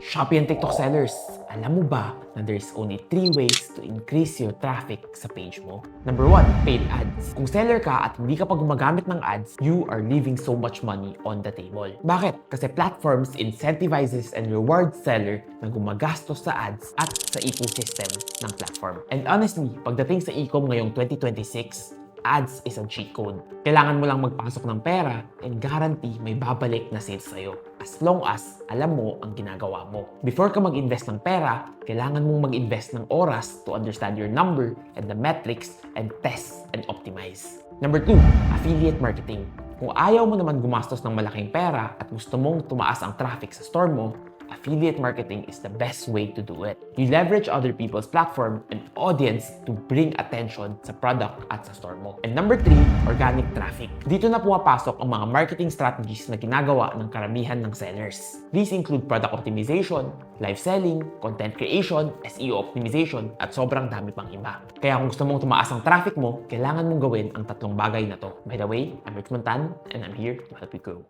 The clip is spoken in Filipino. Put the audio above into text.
Shopee and TikTok sellers, alam mo ba na there's only 3 ways to increase your traffic sa page mo? Number 1, paid ads. Kung seller ka at hindi ka pa gumagamit ng ads, you are leaving so much money on the table. Bakit? Kasi platforms incentivizes and rewards seller na gumagastos sa ads at sa ecosystem ng platform. And honestly, pagdating sa e-com ngayong 2026, ads is a cheat code. Kailangan mo lang magpasok ng pera and guarantee may babalik na sales sa'yo. As long as alam mo ang ginagawa mo. Before ka mag-invest ng pera, kailangan mong mag-invest ng oras to understand your number and the metrics and test and optimize. Number 2, affiliate marketing. Kung ayaw mo naman gumastos ng malaking pera at gusto mong tumaas ang traffic sa store mo, affiliate marketing is the best way to do it. You leverage other people's platform and audience to bring attention sa product at sa store mo. And number 3, organic traffic. Dito na pumapasok ang mga marketing strategies na ginagawa ng karamihan ng sellers. These include product optimization, live selling, content creation, SEO optimization, at sobrang dami pang iba. Kaya kung gusto mong tumaas ang traffic mo, kailangan mong gawin ang tatlong bagay na to. By the way, I'm Rick Montan, and I'm here to help you grow.